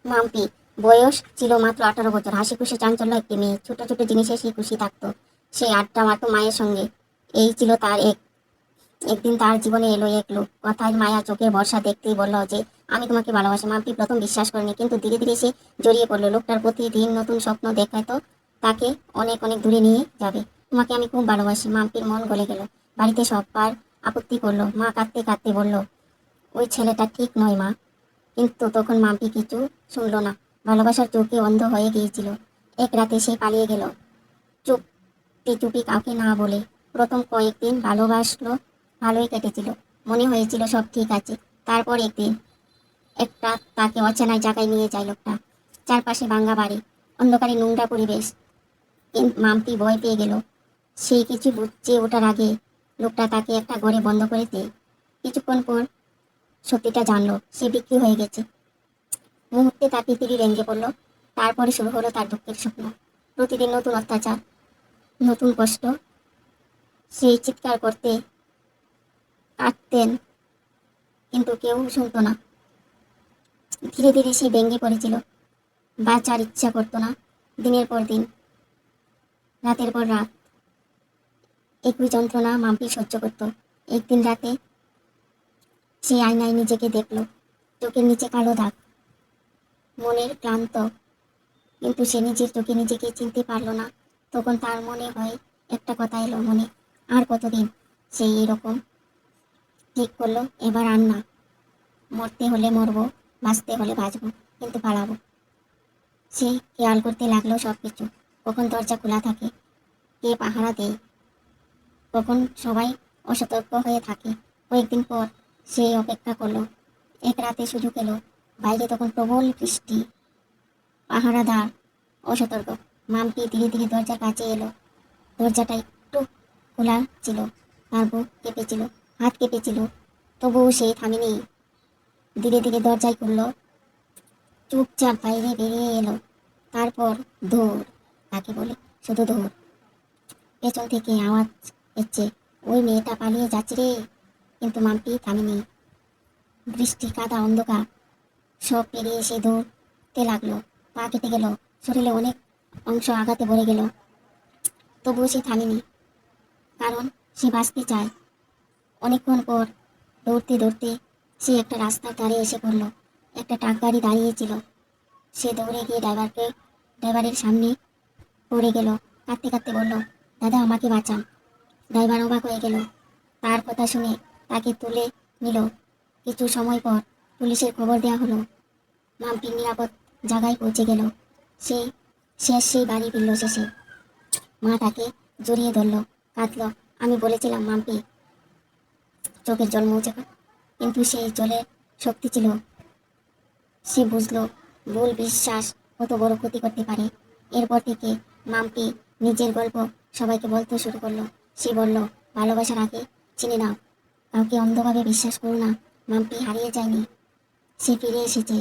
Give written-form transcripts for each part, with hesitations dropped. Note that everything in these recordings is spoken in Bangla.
মাম্পি বয়স ছিল মাত্র 18 বছর। হাসি খুশি চাঞ্চল্য একটি মেয়ে, ছোট ছোট জিনিসে সে খুশি থাকতো। সে আড্ডা মারতো মায়ের সঙ্গে। এই ছিল তার একদিন তার জীবনে এলো এক লোক, কথায় মায়া, চোখে ভরসা, দেখতেই বলল যে আমি তোমাকে ভালোবাসি। মাম্পি প্রথম বিশ্বাস করেনি, কিন্তু ধীরে ধীরে সে জড়িয়ে পড়লো। লোকটার প্রতিদিন নতুন স্বপ্ন দেখাতো, তাকে অনেক অনেক দূরে নিয়ে যাবে। তোমাকে আমি খুব ভালোবাসি। মাম্পির মন গলে গেল। বাড়িতে সবার আপত্তি করলো। মা কাঁদতে কাঁদতে বলল, ওই ছেলেটা ঠিক নয় মা। কিন্তু তখন মাম্পি কিছু শুনল না। ভালোবাসার চোখে অন্ধ হয়ে গিয়েছিল। এক রাতে সে পালিয়ে গেল, চুপি চুপি, কাউকে না বলে। প্রথম কয়েকদিন ভালোবাসলো, ভালোই কেটেছিল। মনে হয়েছিল সব ঠিক আছে। তারপর একদিন একটা তাকে অচেনা জায়গায় নিয়ে যায় লোকটা। চারপাশে ভাঙা বাড়ি, অন্ধকারে নোংরা পরিবেশ। মাম্পি ভয় পেয়ে গেল। সেই কিছু বুঝে ওঠার আগে লোকটা তাকে একটা ঘরে বন্ধ করে দেয়। কিছুক্ষণ পর সত্যিটা জানলো, সে বিক্রি হয়ে গেছে। মুহূর্তে তার পৃথিবী ভেঙে পড়ল। তারপরে শুরু হলো তার দুঃখের স্বপ্ন। প্রতিদিন নতুন অত্যাচার, নতুন কষ্ট। সেই চিৎকার করতে কাঁদতেন, কিন্তু কেউ শুনতো না। ধীরে ধীরে সে ভেঙে পড়েছিল। বাঁচার ইচ্ছা করতো না। দিনের পর দিন, রাতের পর রাত, একই যন্ত্রণা মাম্পি সহ্য করত। একদিন রাতে সে আয়নায় নিজেকে দেখলো। চোখের নিচে কালো দাগ, মনের ক্লান্ত। কিন্তু সে নিজের চোখে নিজেকে চিনতে পারলো না। তখন তার মনে হয়, একটা কথা এলো মনে, আর কতদিন। সে এরকম ঠিক করলো, এবার আর না। মরতে হলে মরবো, বাঁচতে হলে বাঁচবো, কিন্তু পালাবো। সে খেয়াল করতে লাগলো সবকিছু। কখন দরজা খোলা থাকে, কে পাহারা দেয়, কখন সবাই অসতর্ক হয়ে থাকে। কয়েকদিন পর সে অপেক্ষা করলো। এক রাতে সুযোগ এলো। বাইরে তখন প্রবল বৃষ্টি। পাহারাদার অসতর্ক। মাম্পি ধীরে ধীরে দরজার কাছে এলো। দরজাটা একটু খোলা ছিল। তার বুক কেঁপেছিল, হাত কেঁপেছিল। তবুও সে থামেনি। ধীরে ধীরে দরজায় খুললো, চুপচাপ বাইরে বেরিয়ে এলো। তারপর দৌড়, তাকে বলে শুধু দৌড়। পেছন থেকে আওয়াজ এসছে, ওই মেয়েটা পালিয়ে যাচ্ছে রে। কিন্তু মাম্পি থামেনি। বৃষ্টি, কাদা, অন্ধকার সব পেরিয়ে সে দৌড়তে লাগলো। পা কেটে গেল, শরীরে অনেক অংশ আঘাতে ভরে গেল। তবুও সে থামেনি, কারণ সে বাঁচতে চায়। অনেকক্ষণ পর দৌড়তে দৌড়তে সে একটা রাস্তার ধারে এসে পড়ল। একটা ট্রাক গাড়ি দাঁড়িয়েছিল। সে দৌড়ে গিয়ে ড্রাইভারের সামনে পড়ে গেল। কাঁদতে কাঁদতে বলল, দাদা আমাকে বাঁচান। ড্রাইভার অবাক হয়ে গেল। তার কথা শুনে তাকে তুলে নিল। কিছু সময় পর পুলিশের খবর দেওয়া হলো। মাম্পি নিরাপদ জায়গায় পৌঁছে গেল। সেই সেই বাড়ি ফিরল শেষে। মা তাকে জড়িয়ে ধরল, কাঁদল। আমি বলেছিলাম মাম্পি, চোখের জল মুছে ফেল। কিন্তু সেই জলের শক্তি ছিল। সে বুঝলো ভুল বিশ্বাস কত বড় ক্ষতি করতে পারে। এরপর থেকে মাম্পি নিজের গল্প সবাইকে বলতে শুরু করলো। সে বলল, ভালোবাসার আগে চিনে নাও, কাউকে অন্ধভাবে বিশ্বাস করো না। মাম্পি হারিয়ে যায়নি, সে ফিরে এসেছে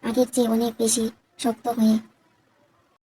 আগের চেয়ে অনেক বেশি শক্ত হয়ে।